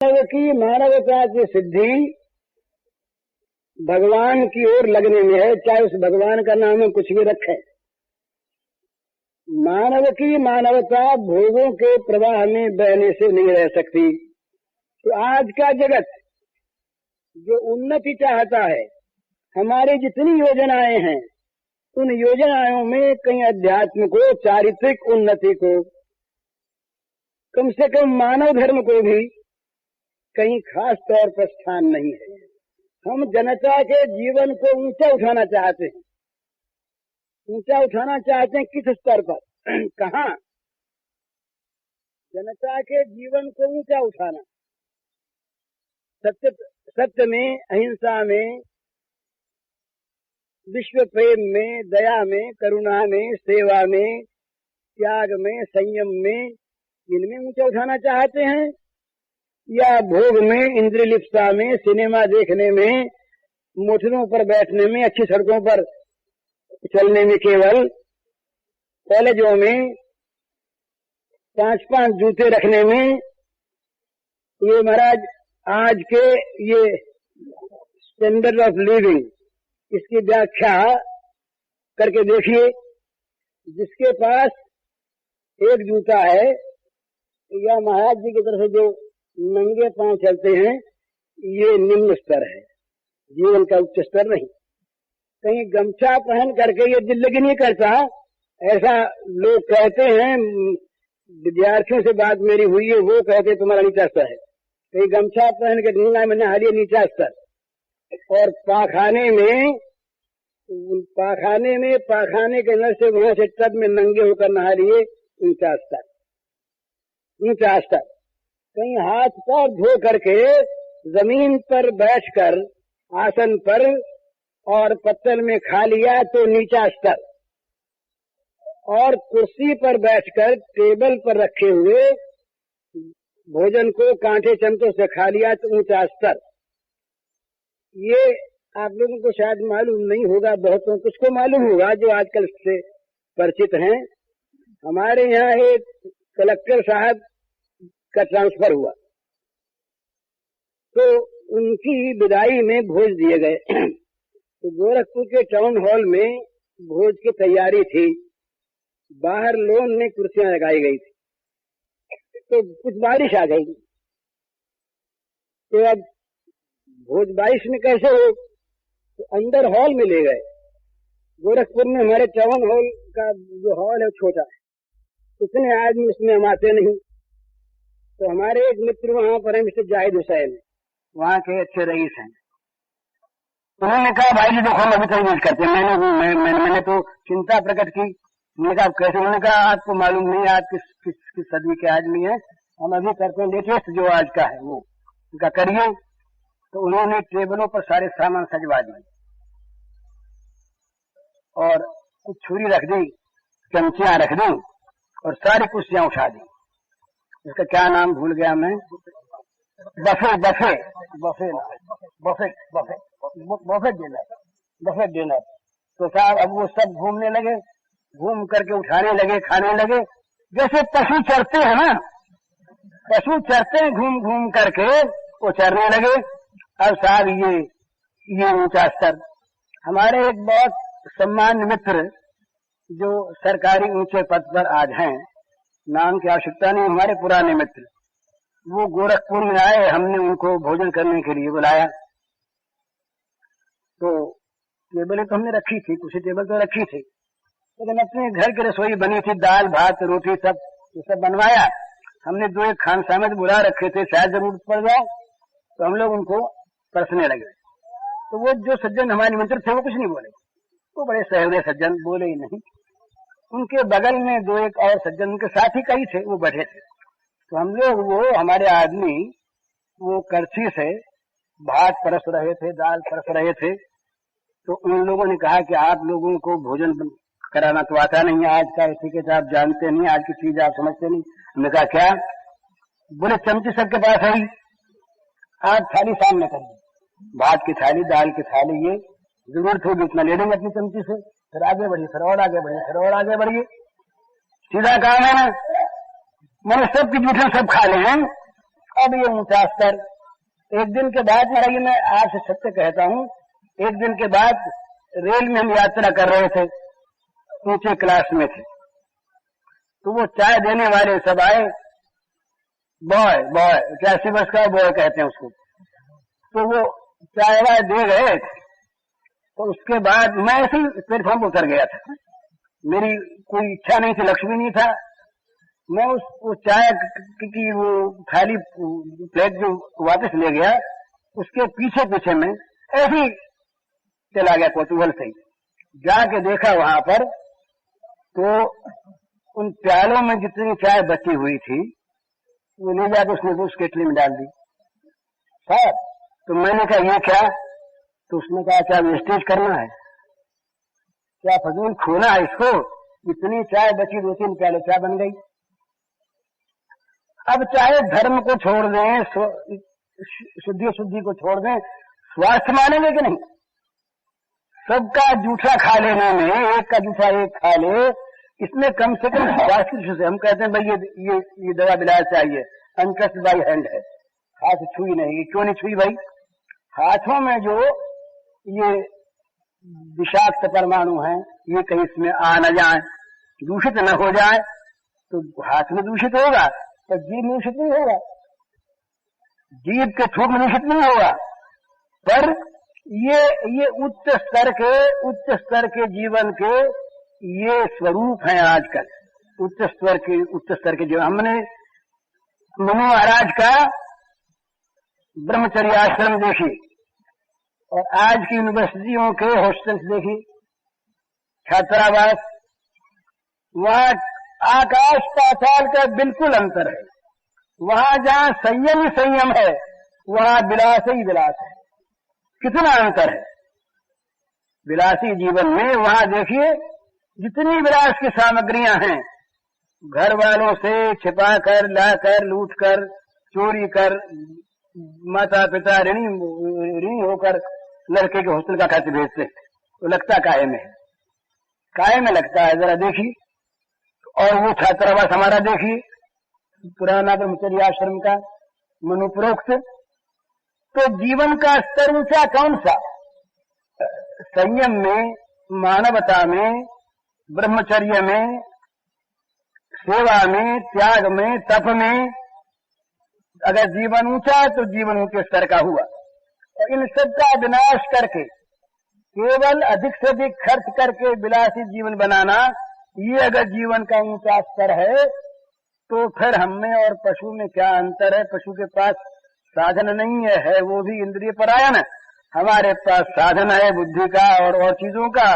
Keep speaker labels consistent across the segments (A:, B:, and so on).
A: मानव की मानवता की सिद्धि भगवान की ओर लगने में है, चाहे उस भगवान का नाम हम कुछ भी रखें। मानव की मानवता भोगों के प्रवाह में बहने से नहीं रह सकती। तो आज का जगत जो उन्नति चाहता है, हमारी जितनी योजनाएं हैं, उन योजनाओं में कहीं अध्यात्म को, चारित्रिक उन्नति को, कम से कम मानव धर्म को भी कहीं खास तौर पर स्थान नहीं है। हम जनता के जीवन को ऊंचा उठाना चाहते हैं। ऊंचा उठाना चाहते हैं किस स्तर पर? कहाँ? जनता के जीवन को ऊंचा उठाना, सत्य में, अहिंसा में, विश्व प्रेम में, दया में, करुणा में, सेवा में, त्याग में, संयम में, इनमें ऊंचा उठाना चाहते हैं, या भोग में, इंद्रियलिप्सा में, सिनेमा देखने में, मोटरों पर बैठने में, अच्छी सड़कों पर चलने में, केवल कॉलेजों में 5-5 जूते रखने में? ये महाराज आज के ये स्टैंडर्ड ऑफ लिविंग, इसकी व्याख्या करके देखिए। जिसके पास एक जूता है, या महाराज जी की तरफ से जो नंगे पांव चलते हैं, ये निम्न स्तर है, जीवन का उच्च स्तर नहीं। कहीं गमछा पहन करके ये जिंदगी नहीं करता, ऐसा लोग कहते हैं। विद्यार्थियों से बात मेरी हुई है, वो कहते तुम्हारा नीचा स्तर है। कहीं गमछा पहन के ढूंढना में नहारिए, नीचा स्तर। और पाखाने के नल से वहां से टब में नंगे होकर नहारिए, ऊंचा स्तर, ऊंचा स्तर। कहीं हाथ पैर धो करके जमीन पर बैठकर आसन पर और पत्तल में खा लिया तो नीचा स्तर, और कुर्सी पर बैठकर टेबल पर रखे हुए भोजन को कांटे चमचों से खा लिया तो ऊंचा स्तर। ये आप लोगों को शायद मालूम नहीं होगा, बहुतों कुछ को मालूम होगा जो आजकल से परिचित हैं। हमारे यहाँ एक कलेक्टर साहब का ट्रांसफर हुआ, तो उनकी विदाई में भोज दिए गए। तो गोरखपुर के टाउन हॉल में भोज की तैयारी थी। बाहर लॉन में कुर्सियां लगाई गई थी, तो कुछ बारिश आ गई। तो अब भोज बारिश में कैसे हो, तो अंदर हॉल में ले गए। गोरखपुर में हमारे टाउन हॉल का जो हॉल है छोटा है, उतने आदमी उसमें हम आते नहीं। तो हमारे एक मित्र वहां पर है, मिस्टर जाहिद हुसैन, वहां के अच्छे रईस हैं। उन्होंने कहा भाई जी देखो हम अभी तक यूज करते हैं। मैंने तो चिंता प्रकट की। मैंने कहा कैसे? उन्होंने कहा आपको मालूम नहीं आप किस सदी के आदमी हैं, हम अभी करते हैं लेटेस्ट जो आज का है वो, उनका करिए। तो उन्होंने टेबलों पर सारे सामान सजवा दिए और कुछ छुरी रख दी, चमचियां रख दी और सारी कुर्सियां उठा दी। इसका क्या नाम भूल गया मैं, बफे डिनर। तो साहब अब वो सब घूमने लगे, घूम करके उठाने लगे, खाने लगे, जैसे पशु चरते हैं ना, पशु चरते हैं, घूम घूम करके वो चरने लगे। अब साहब ये ऊंचा स्तर। हमारे एक बहुत सम्मान्य मित्र जो सरकारी ऊंचे पद पर आज हैं, नाम की आवश्यकता नहीं, हमारे पुराने मित्र, वो गोरखपुर में आए, हमने उनको भोजन करने के लिए बुलाया। तो टेबलें तो हमने रखी थी, कुछ टेबल तो रखी थी, लेकिन अपने घर की रसोई बनी थी, दाल भात रोटी सब ये सब बनवाया। हमने 2 एक खानसामे बुला रखे थे, शायद जरूरत पड़ जाए, तो हम लोग उनको परसने लगे। तो वो जो सज्जन हमारे मित्र थे वो कुछ नहीं बोले, वो बड़े सहृदय सज्जन, बोले ही नहीं। उनके बगल में 2 एक और सज्जन, उनके साथ ही कई थे, वो बैठे थे। तो हम लोग, वो हमारे आदमी, वो करछी से भात परस रहे थे, दाल परस रहे थे। तो उन लोगों ने कहा कि आप लोगों को भोजन कराना तो आता नहीं है, आज का एथिकेट आप जानते नहीं, आज की चीज आप समझते नहीं। हमने कहा क्या? बोले चमची सबके पास है, आप थाली सामने करिए, भात की थाली, दाल की थाली, ये जरूरत होगी उतना ले लेंगे अपनी चमची से, फिर आगे बढ़िए, फिर और आगे बढ़िए, फिर और आगे बढ़िए। सीधा काम है ना, मैंने सबकी जूठे सब खा ले हैं, अब ये ऊंचा स्तर। एक दिन के बाद मेरा, ये मैं आपसे सत्य कहता हूँ, एक दिन के बाद रेल में हम यात्रा कर रहे थे, ऊंचे क्लास में थे, तो वो चाय देने वाले सब आए, बॉय 80 वर्ष का बॉय कहते हैं उसको, तो वो चाय वाय दे गए। तो उसके बाद मैं ऐसे ही प्लेटफॉर्म पर उतर गया था, मेरी कोई इच्छा नहीं थी, लक्ष्य भी नहीं था। मैं वो चाय की वो खाली प्लेट जो वापस ले गया, उसके पीछे पीछे में ऐसे ही चला गया कौतूहल से। जाके देखा वहां पर, तो उन प्यालों में जितनी चाय बची हुई थी वो ले जाकर उसने उस केटली में डाल दी। साहब, तो मैंने कहा ये क्या? तो उसने कहा क्या वेस्टेज करना है, क्या फजूल खोना है इसको? इतनी चाय बची, 2-3 प्याले चाय बन गई। अब चाहे धर्म को छोड़ दें, शुद्धि को छोड़ दें, स्वास्थ्य मानेंगे कि नहीं? सबका जूठा खा लेने में, एक का जूठा एक खा ले, इसमें कम से कम स्वास्थ्य से हम कहते हैं भाई ये दवा बिलाज चाहिए, अनकस्ट बाई हैंड है, हाथ छुई नहीं। क्यों नहीं छुई भाई? हाथों में जो ये विषाक्त परमाणु हैं, ये कहीं इसमें आ न जाए, दूषित न हो जाए, तो हाथ में दूषित होगा तो जीभ में दूषित नहीं होगा, जीभ के थूक में दूषित नहीं होगा। पर ये उच्च स्तर के जीवन के ये स्वरूप हैं आजकल। उच्च स्तर के जीवन, हमने मनु महाराज का ब्रह्मचर्य आश्रम देखी और आज की यूनिवर्सिटियों के हॉस्टल्स देखी, छात्रावास, वहां आकाश पाताल का बिल्कुल अंतर है। वहां जहां संयम ही संयम है, वहां विलास ही विलास है। कितना अंतर है विलासी जीवन में। वहां देखिए जितनी विलास की सामग्रियां हैं, घर वालों से छिपा कर, लाकर, लूट कर, चोरी कर, माता पिता ऋणी होकर लड़के के हॉस्टल का खर्च भेजते, तो लगता काहे में है? काहे में लगता है जरा देखिए। और वो छात्रावास हमारा देखिए, पुराना ब्रह्मचर्य आश्रम का मनुप्रोक्त। तो जीवन का स्तर ऊंचा कौन सा? संयम में, मानवता में, ब्रह्मचर्य में, सेवा में, त्याग में, तप में। अगर जीवन ऊंचा है तो जीवन ऊंचे स्तर का हुआ। और इन सब का विनाश करके केवल अधिक से अधिक खर्च करके विलासी जीवन बनाना, ये अगर जीवन का ऊंचा स्तर है, तो फिर हम में और पशु में क्या अंतर है? पशु के पास साधन नहीं है वो भी इंद्रिय परायण। हमारे पास साधन है बुद्धि का और चीजों का।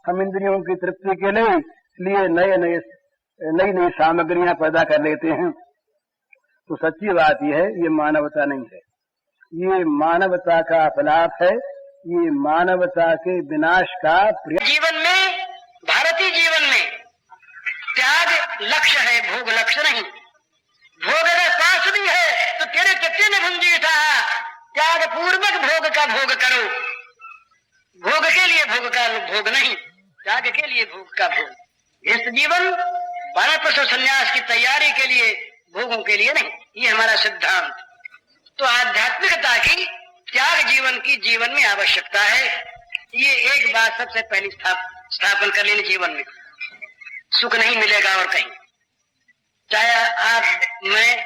A: हम इंद्रियों की तृप्ति के लिए नई नई सामग्रियां पैदा कर लेते हैं। तो सच्ची बात यह है, ये मानवता नहीं है, ये मानवता का अपलाप है, ये मानवता के विनाश का
B: जीवन में, भारतीय जीवन में त्याग लक्ष्य है, भोग लक्ष्य नहीं। भोग अगर पास भी है तो तेरे चित्ते ने भुंजी था, त्याग पूर्वक भोग का भोग करो। भोग के लिए भोग का भोग नहीं, त्याग के लिए भोग का भोग। इस जीवन 12% संन्यास की तैयारी के लिए, भोगों के लिए नहीं, ये हमारा सिद्धांत। तो आध्यात्मिकता की, त्याग जीवन की जीवन में आवश्यकता है। ये एक बात सबसे पहली स्थापन कर लेनी जीवन में। सुख नहीं मिलेगा और कहीं, चाहे आप मैं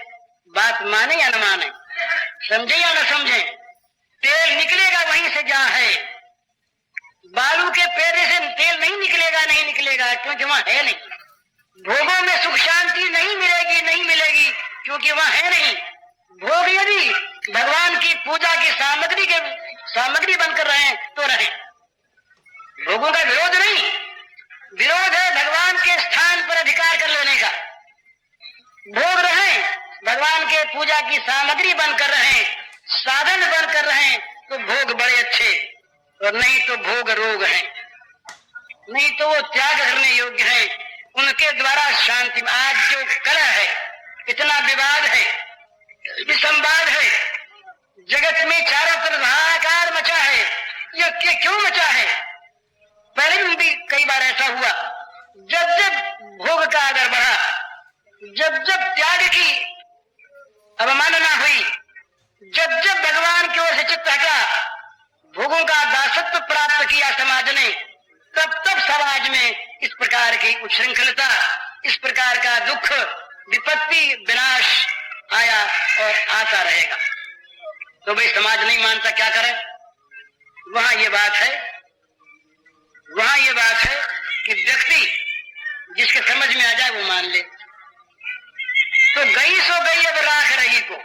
B: बात माने या न माने, समझे या न समझे, तेल निकलेगा वहीं से जहां है। बालू के पेड़े से तेल नहीं निकलेगा क्योंकि वहां है नहीं। भोगों में सुख शांति नहीं मिलेगी क्योंकि वहां है नहीं। भोग यदि भगवान की पूजा की सामग्री बनकर रहे तो रहे। भोगों का विरोध नहीं, विरोध है भगवान के स्थान पर अधिकार कर लेने का। भोग रहे, भगवान के पूजा की सामग्री बनकर रहे, साधन बनकर रहे, तो भोग बड़े अच्छे, और नहीं तो भोग रोग हैं, नहीं तो वो त्याग करने योग्य हैं। उनके द्वारा शांति। आज जो कलह है, इतना विवाद है, विसंवाद है, जगत में चारों तरफ हाहाकार मचा है, ये क्यों मचा है? पहले भी कई बार ऐसा हुआ, जब जब भोग का आदर बढ़ा, जब जब त्याग की अवमानना हुई, उच्छृंखलता, इस प्रकार का दुख, विपत्ति, विनाश आया और आता रहेगा। तो भाई समाज नहीं मानता, क्या करे? वहां ये बात है कि व्यक्ति जिसके समझ में आ जाए वो मान ले। तो गई सो गई अब राख रही को,